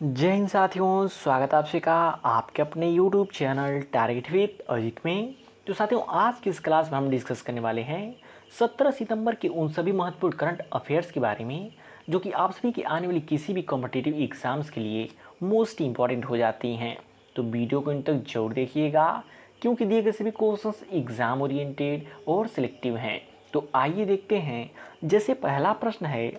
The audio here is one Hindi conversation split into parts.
जय हिंद साथियों, स्वागत है आप सभी का आपके अपने YouTube channel target with Ajit में। तो साथियों, आज की इस क्लास में हम डिस्कस करने वाले हैं 17 सितंबर के उन सभी महत्वपूर्ण करंट अफेयर्स के बारे में जो कि आप सभी की आने वाली किसी भी कॉम्पिटिटिव एग्जाम्स के लिए मोस्ट इंपॉर्टेंट हो जाती हैं। तो वीडियो को इन तक जरूर देखिएगा क्योंकि दिए गए सभी क्वेश्चंस एग्जाम ओरिएंटेड और सिलेक्टिव हैं। तो आइए देखते हैं। जैसे पहला प्रश्न है,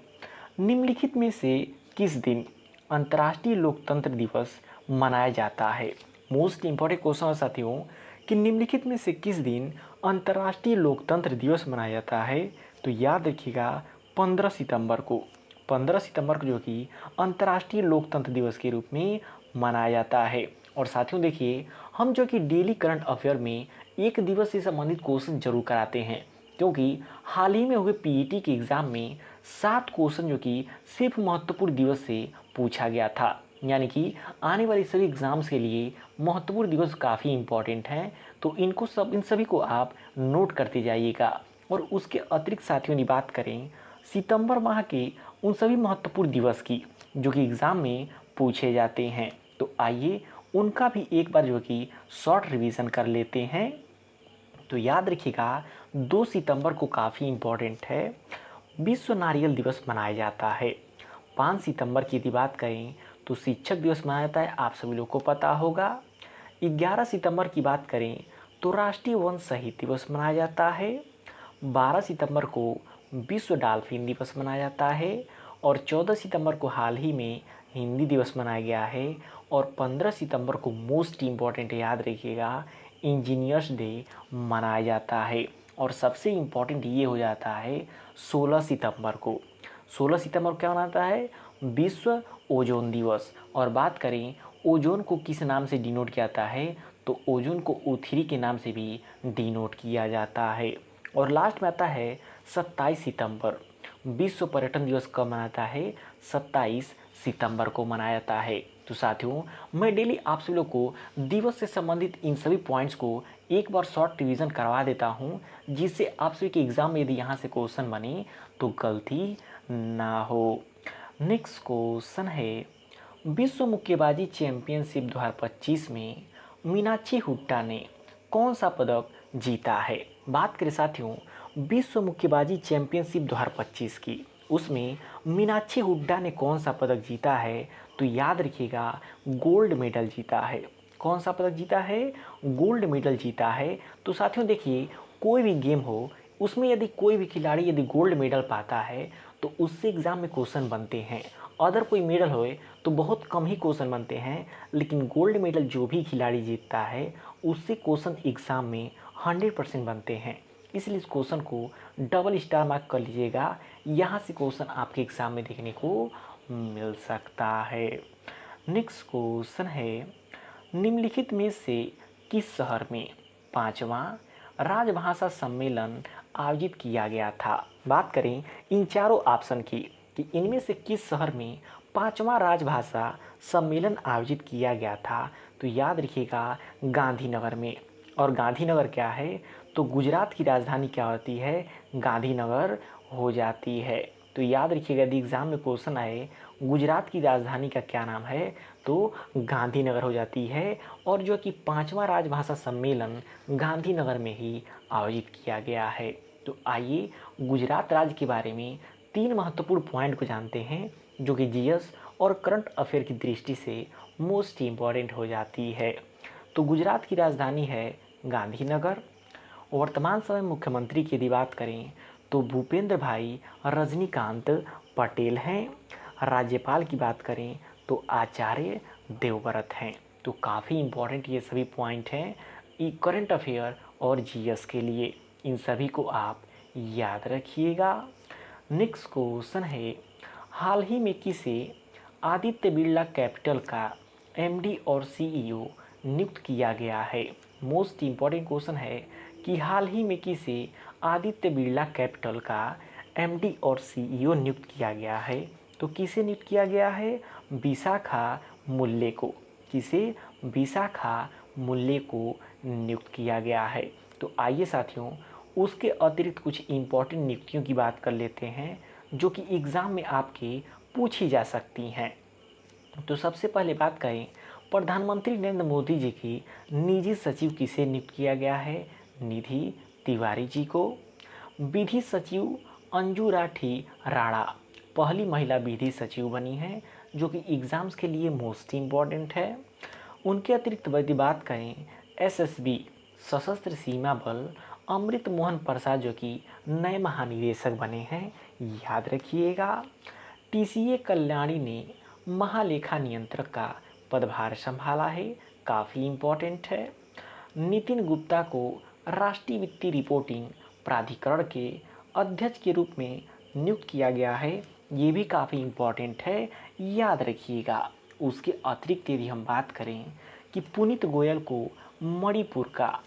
निम्नलिखित में से किस दिन अंतर्राष्ट्रीय लोकतंत्र दिवस मनाया जाता है। मोस्ट इंपॉर्टेंट क्वेश्चन है साथियों कि निम्नलिखित में से किस दिन अंतर्राष्ट्रीय लोकतंत्र दिवस मनाया जाता है। तो याद रखिएगा 15 सितंबर को। 15 सितंबर को जो कि अंतर्राष्ट्रीय लोकतंत्र दिवस के रूप में मनाया जाता है। और साथियों देखिए, हम जो कि डेली करंट अफेयर में एक दिवस से संबंधित क्वेश्चन जरूर कराते हैं क्योंकि हाल ही में हुए पीईटी के एग्ज़ाम में 7 क्वेश्चन जो कि सिर्फ महत्वपूर्ण दिवस से पूछा गया था। यानी कि आने वाले सभी एग्ज़ाम्स के लिए महत्वपूर्ण दिवस काफ़ी इम्पोर्टेंट हैं। तो इन सभी को आप नोट करते जाइएगा। और उसके अतिरिक्त साथियों, यदि बात करें सितंबर माह के उन सभी महत्वपूर्ण दिवस की जो कि एग्ज़ाम में पूछे जाते हैं, तो आइए उनका भी एक बार जो कि शॉर्ट रिवीजन कर लेते हैं। तो याद रखिएगा 2 सितंबर को काफ़ी इम्पोर्टेंट है, विश्व नारियल दिवस मनाया जाता है। 5 सितंबर की यदि बात करें तो शिक्षक दिवस मनाया जाता है, आप सभी लोग को पता होगा। 11 सितंबर की बात करें तो राष्ट्रीय वन शहीद दिवस मनाया जाता है। 12 सितंबर को विश्व डॉल्फिन दिवस मनाया जाता है। और 14 सितंबर को हाल ही में हिंदी दिवस मनाया गया है। और 15 सितंबर को मोस्ट इम्पॉर्टेंट याद रखिएगा, इंजीनियर्स डे मनाया जाता है। और सबसे इम्पॉर्टेंट ये हो जाता है 16 सितंबर को। 16 सितंबर को क्या मनाता है? विश्व ओजोन दिवस। और बात करें ओजोन को किस नाम से डिनोट किया जाता है, तो ओजोन को O3 के नाम से भी डिनोट किया जाता है। और लास्ट में आता है 27 सितंबर। विश्व पर्यटन दिवस कब मनाता है? 27 सितंबर को मनाया जाता है। तो साथियों, मैं डेली आप सभी लोग को दिवस से संबंधित इन सभी पॉइंट्स को एक बार शॉर्ट रिवीजन करवा देता हूं, जिससे आप सभी के एग्जाम में यदि यहाँ से क्वेश्चन बने तो गलती ना हो। नेक्स्ट क्वेश्चन है, विश्व मुक्केबाजी चैंपियनशिप 2025 में मीनाक्षी हुड्डा ने कौन सा पदक जीता है? बात करें साथियों विश्व मुक्केबाजी चैंपियनशिप 2025 की, उसमें मीनाक्षी हुड्डा ने कौन सा पदक जीता है? तो याद रखिएगा गोल्ड मेडल जीता है। कौन सा पदक जीता है? गोल्ड मेडल जीता है। तो साथियों देखिए, कोई भी गेम हो उसमें यदि कोई भी खिलाड़ी यदि गोल्ड मेडल पाता है तो उससे एग्ज़ाम में क्वेश्चन बनते हैं। अदर कोई मेडल होए तो बहुत कम ही क्वेश्चन बनते हैं, लेकिन गोल्ड मेडल जो भी खिलाड़ी जीतता है उससे क्वेश्चन एग्ज़ाम में 100% बनते हैं। इसलिए इस क्वेश्चन को डबल स्टार मार्क कर लीजिएगा, यहाँ से क्वेश्चन आपके एग्ज़ाम में देखने को मिल सकता है। नेक्स्ट क्वेश्चन है, निम्नलिखित में से किस शहर में 5वां राजभाषा सम्मेलन आयोजित किया गया था? बात करें इन चारों ऑप्शन की कि इनमें से किस शहर में 5वां राजभाषा सम्मेलन आयोजित किया गया था? तो याद रखिएगा गांधीनगर में। और गांधीनगर क्या है? तो गुजरात की राजधानी क्या होती है? गांधीनगर हो जाती है। तो याद रखिएगा यदि एग्ज़ाम में क्वेश्चन आए गुजरात की राजधानी का क्या नाम है, तो गांधीनगर हो जाती है। और जो कि 5वां राजभाषा सम्मेलन गांधीनगर में ही आयोजित किया गया है। तो आइए गुजरात राज्य के बारे में 3 महत्वपूर्ण पॉइंट को जानते हैं जो कि जीएस और करंट अफेयर की दृष्टि से मोस्ट इम्पॉर्टेंट हो जाती है। तो गुजरात की राजधानी है गांधीनगर। वर्तमान समय मुख्यमंत्री की यदि बात करें तो भूपेंद्र भाई रजनीकांत पटेल हैं। राज्यपाल की बात करें तो आचार्य देवव्रत हैं। तो काफ़ी इम्पोर्टेंट ये सभी पॉइंट हैं करंट अफेयर और जीएस के लिए, इन सभी को आप याद रखिएगा। नेक्स्ट क्वेश्चन है, हाल ही में किसे आदित्य बिरला कैपिटल का एमडी और सीईओ नियुक्त किया गया है? मोस्ट इम्पॉर्टेंट क्वेश्चन है कि हाल ही में किसे आदित्य बिरला कैपिटल का एमडी और सीईओ नियुक्त किया गया है? तो किसे नियुक्त किया गया है? विशाखा मूल्य को। किसे? विशाखा मूल्य को नियुक्त किया गया है। तो आइए साथियों, उसके अतिरिक्त कुछ इम्पॉर्टेंट नियुक्तियों की बात कर लेते हैं जो कि एग्ज़ाम में आपके पूछी जा सकती हैं। तो सबसे पहले बात करें, प्रधानमंत्री नरेंद्र मोदी जी की निजी सचिव किसे नियुक्त किया गया है? निधि तिवारी जी को। विधि सचिव अंजू राठी राणा पहली महिला विधि सचिव बनी है, जो कि एग्ज़ाम्स के लिए मोस्ट इम्पॉर्टेंट है। उनके अतिरिक्त यदि बात करें, एसएसबी सशस्त्र सीमा बल अमृत मोहन प्रसाद जो कि नए महानिदेशक बने हैं, याद रखिएगा। टीसीए कल्याणी ने महालेखा नियंत्रक का पदभार संभाला है, काफ़ी इम्पोर्टेंट है। नितिन गुप्ता को राष्ट्रीय वित्तीय रिपोर्टिंग प्राधिकरण के अध्यक्ष के रूप में नियुक्त किया गया है, ये भी काफ़ी इम्पोर्टेंट है, याद रखिएगा। उसके अतिरिक्त यदि हम बात करें कि पुनीत गोयल को मणिपुर का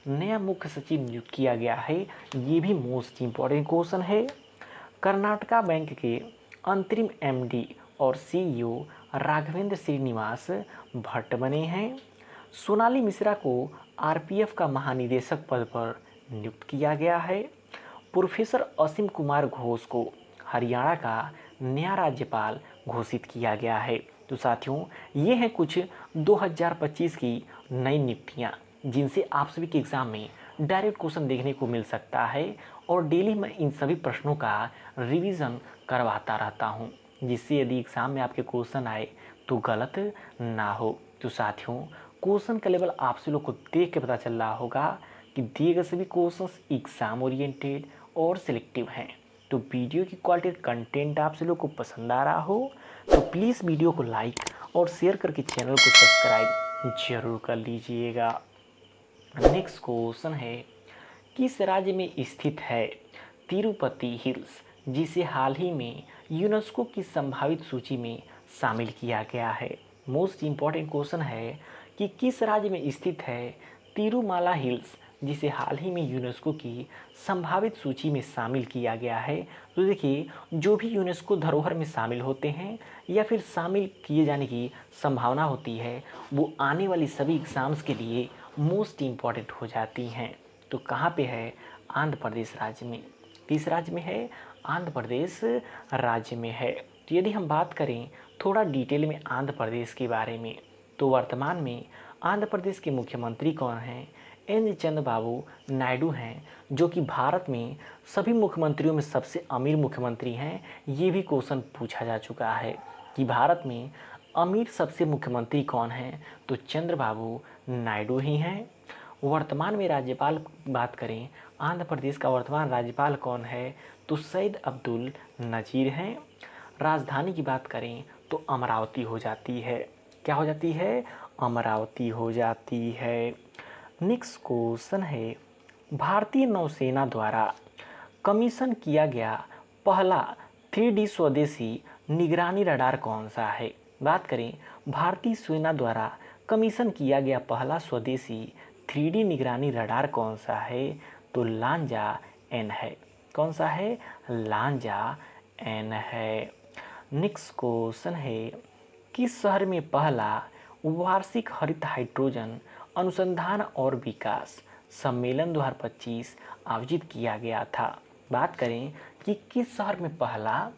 नया मुख्य सचिव नियुक्त किया गया है, ये भी मोस्ट इम्पॉर्टेंट क्वेश्चन है। कर्नाटका बैंक के अंतरिम एमडी और सीईओ राघवेंद्र श्रीनिवास भट्ट बने हैं। सोनाली मिश्रा को आरपीएफ का महानिदेशक पद पर नियुक्त किया गया है। प्रोफेसर असीम कुमार घोष को हरियाणा का नया राज्यपाल घोषित किया गया है। तो साथियों, ये हैं कुछ 2025 की नई नियुक्तियाँ, जिनसे आप सभी के एग्ज़ाम में डायरेक्ट क्वेश्चन देखने को मिल सकता है। और डेली मैं इन सभी प्रश्नों का रिवीजन करवाता रहता हूँ, जिससे यदि एग्ज़ाम में आपके क्वेश्चन आए तो गलत ना हो। तो साथियों, क्वेश्चन का लेवल आप सभी लोग को देख के पता चल रहा होगा कि दिए गए सभी क्वेश्चंस एग्ज़ाम ओरिएंटेड और सिलेक्टिव हैं। तो वीडियो की क्वालिटी कंटेंट आप सभी लोग को पसंद आ रहा हो तो प्लीज़ वीडियो को लाइक और शेयर करके चैनल को सब्सक्राइब जरूर कर लीजिएगा। नेक्स्ट क्वेश्चन है, किस राज्य में स्थित है तिरुपति हिल्स, जिसे हाल ही में यूनेस्को की संभावित सूची में शामिल किया गया है? मोस्ट इम्पॉर्टेंट क्वेश्चन है कि किस राज्य में स्थित है तिरुमाला हिल्स, जिसे हाल ही में यूनेस्को की संभावित सूची में शामिल किया गया है। तो देखिए, जो भी यूनेस्को धरोहर में शामिल होते हैं या फिर शामिल किए जाने की संभावना होती है, वो आने वाली सभी एग्ज़ाम्स के लिए मोस्ट इम्पॉर्टेंट हो जाती हैं। तो कहाँ पे है? आंध्र प्रदेश राज्य में। किस राज्य में है? आंध्र प्रदेश राज्य में है। तो यदि हम बात करें थोड़ा डिटेल में आंध्र प्रदेश के बारे में, तो वर्तमान में आंध्र प्रदेश के मुख्यमंत्री कौन हैं? एन चंद्रबाबू नायडू हैं, जो कि भारत में सभी मुख्यमंत्रियों में सबसे अमीर मुख्यमंत्री हैं। ये भी क्वेश्चन पूछा जा चुका है कि भारत में अमीर सबसे मुख्यमंत्री कौन हैं? तो चंद्रबाबू नायडू ही हैं। वर्तमान में राज्यपाल बात करें, आंध्र प्रदेश का वर्तमान राज्यपाल कौन है? तो सैयद अब्दुल नज़ीर हैं। राजधानी की बात करें तो अमरावती हो जाती है। क्या हो जाती है? अमरावती हो जाती है। नेक्स्ट क्वेश्चन है, भारतीय नौसेना द्वारा कमीशन किया गया पहला 3D स्वदेशी निगरानी रडार कौन सा है? बात करें, भारतीय सेना द्वारा कमीशन किया गया पहला स्वदेशी 3D निगरानी रडार कौन सा है? तो लांजा एन है। कौन सा है? लांजा एन है। नेक्स्ट क्वेश्चन है, किस शहर में पहला वार्षिक हरित हाइड्रोजन अनुसंधान और विकास सम्मेलन 2025 आयोजित किया गया था? बात करें कि किस शहर में पहला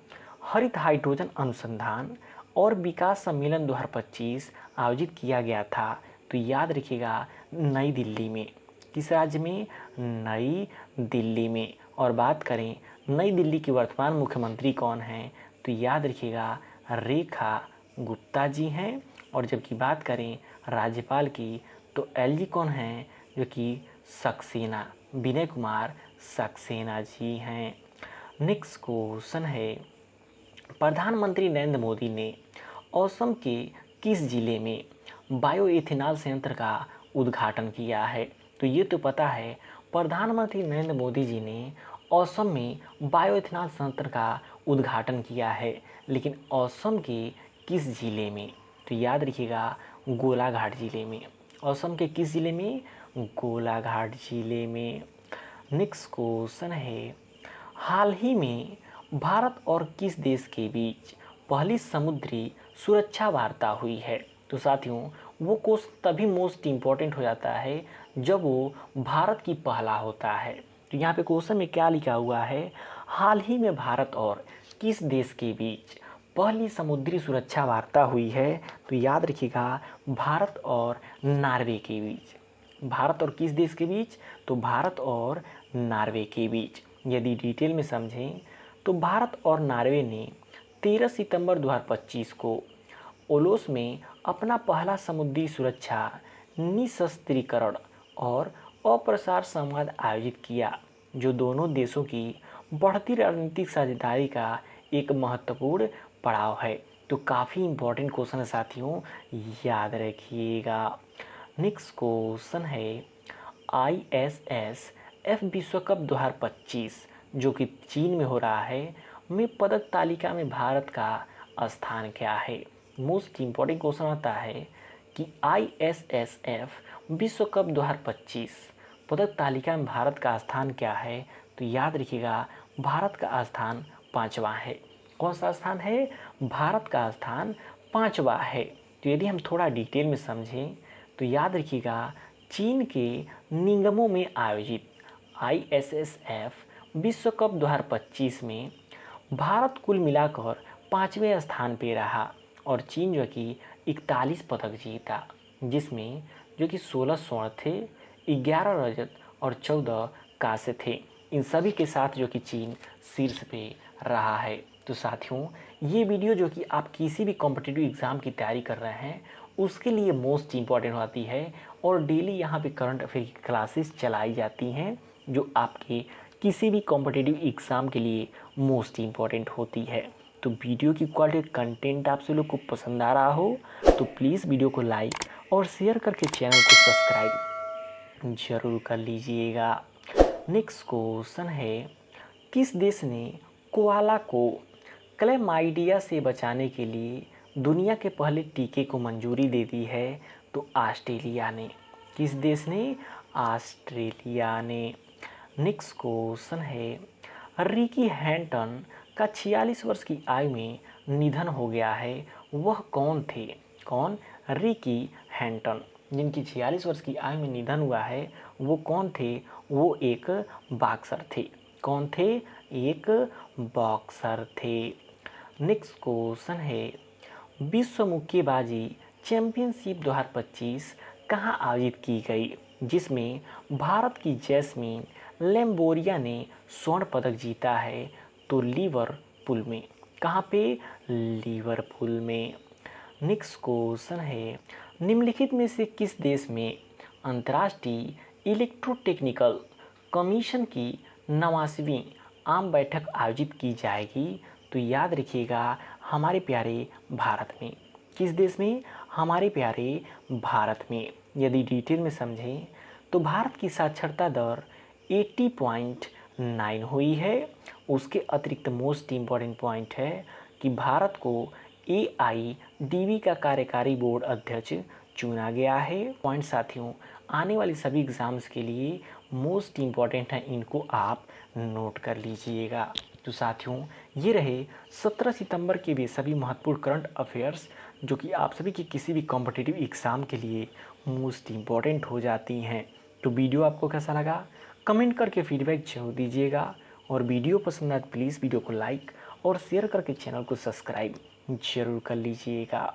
हरित हाइड्रोजन अनुसंधान और विकास सम्मेलन 2025 आयोजित किया गया था, तो याद रखिएगा, नई दिल्ली में। किस राज्य में? नई दिल्ली में। और बात करें नई दिल्ली की वर्तमान मुख्यमंत्री कौन हैं? तो याद रखिएगा, रेखा गुप्ता जी हैं। और जबकि बात करें राज्यपाल की, तो एलजी कौन हैं? जो कि सक्सेना, विनय कुमार सक्सेना जी हैं। नेक्स्ट क्वेश्चन है, प्रधानमंत्री नरेंद्र मोदी ने असम के किस जिले में बायोएथेनॉल संयंत्र का उद्घाटन किया है? तो ये तो पता है, प्रधानमंत्री नरेंद्र मोदी जी ने असम में बायोएथेनॉल संयंत्र का उद्घाटन किया है, लेकिन असम के किस जिले में? तो याद रखिएगा, गोलाघाट जिले में। असम के किस जिले में? गोलाघाट जिले में। नेक्स्ट क्वेश्चन है, हाल ही में भारत और किस देश के बीच पहली समुद्री सुरक्षा वार्ता हुई है? तो साथियों, वो क्वेश्चन तभी मोस्ट इम्पॉर्टेंट हो जाता है जब वो भारत की पहला होता है। तो यहाँ पे क्वेश्चन में क्या लिखा हुआ है? हाल ही में भारत और किस देश के बीच पहली समुद्री सुरक्षा वार्ता हुई है? तो याद रखिएगा, भारत और नॉर्वे के बीच। भारत और किस देश के बीच? तो भारत और नॉर्वे के बीच। यदि डिटेल में समझें तो भारत और नॉर्वे ने 13 सितंबर 2025 को ओलोस में अपना पहला समुद्री सुरक्षा निशस्त्रीकरण और अप्रसार संवाद आयोजित किया, जो दोनों देशों की बढ़ती रणनीतिक साझेदारी का एक महत्वपूर्ण पड़ाव है। तो काफ़ी इंपॉर्टेंट क्वेश्चन है साथियों, याद रखिएगा। नेक्स्ट क्वेश्चन है ISSF विश्व कप 2025 जो कि चीन में हो रहा है, में पदक तालिका में भारत का स्थान क्या है? मोस्ट इम्पॉर्टेंट क्वेश्चन आता है कि ISSF विश्व कप 2025 पदक तालिका में भारत का स्थान क्या है? तो याद रखिएगा, भारत का स्थान 5वां है। कौन सा स्थान है? भारत का स्थान 5वां है। तो यदि हम थोड़ा डिटेल में समझें तो याद रखिएगा, चीन के निंगमो में आयोजित ISSF विश्व कप 2025 में भारत कुल मिलाकर 5वें स्थान पे रहा और चीन जो कि 41 पदक जीता, जिसमें जो कि 16 स्वर्ण थे, 11 रजत और 14 कांस्य थे। इन सभी के साथ जो कि चीन शीर्ष पे रहा है। तो साथियों, ये वीडियो जो कि आप किसी भी कॉम्पिटिटिव एग्ज़ाम की तैयारी कर रहे हैं उसके लिए मोस्ट इम्पॉर्टेंट होती है और डेली यहाँ पे करंट अफेयर की क्लासेस चलाई जाती हैं जो आपके किसी भी कॉम्पिटिटिव एग्ज़ाम के लिए मोस्ट इम्पॉर्टेंट होती है। तो वीडियो की क्वालिटी कंटेंट आप सब लोग को पसंद आ रहा हो तो प्लीज़ वीडियो को लाइक और शेयर करके चैनल को सब्सक्राइब जरूर कर लीजिएगा। नेक्स्ट क्वेश्चन है, किस देश ने कोआला को क्लेमाइडिया से बचाने के लिए दुनिया के पहले टीके को मंजूरी दे दी है? तो ऑस्ट्रेलिया ने। किस देश ने? ऑस्ट्रेलिया ने। नेक्स्ट क्वेश्चन है, रिकी हैंटन का 46 वर्ष की आयु में निधन हो गया है, वह कौन थे? कौन? रिकी हैंटन, जिनकी 46 वर्ष की आयु में निधन हुआ है, वो कौन थे? वो एक बॉक्सर थे। कौन थे? एक बॉक्सर थे। नेक्स्ट क्वेश्चन है, विश्व मुक्केबाजी चैंपियनशिप 2025 कहाँ आयोजित की गई, जिसमें भारत की जैस्मिन लैम्बोरिया ने स्वर्ण पदक जीता है? तो लिवरपूल में। कहाँ पे? लिवरपूल में। नेक्स्ट क्वेश्चन है, निम्नलिखित में से किस देश में अंतर्राष्ट्रीय इलेक्ट्रोटेक्निकल कमीशन की 89वीं आम बैठक आयोजित की जाएगी? तो याद रखिएगा, हमारे प्यारे भारत में। किस देश में? हमारे प्यारे भारत में। यदि डिटेल में समझें तो भारत की साक्षरता दर 80.9 हुई है। उसके अतिरिक्त मोस्ट इम्पॉर्टेंट पॉइंट है कि भारत को AIDB का कार्यकारी बोर्ड अध्यक्ष चुना गया है। पॉइंट साथियों, आने वाली सभी एग्ज़ाम्स के लिए मोस्ट इम्पॉर्टेंट है, इनको आप नोट कर लीजिएगा। तो साथियों, ये रहे 17 सितंबर के भी सभी महत्वपूर्ण करंट अफेयर्स जो कि आप सभी की किसी भी कॉम्पिटिटिव एग्ज़ाम के लिए मोस्ट इम्पॉर्टेंट हो जाती हैं। तो वीडियो आपको कैसा लगा कमेंट करके फीडबैक जरूर दीजिएगा और वीडियो पसंद आए प्लीज़ वीडियो को लाइक और शेयर करके चैनल को सब्सक्राइब जरूर कर लीजिएगा।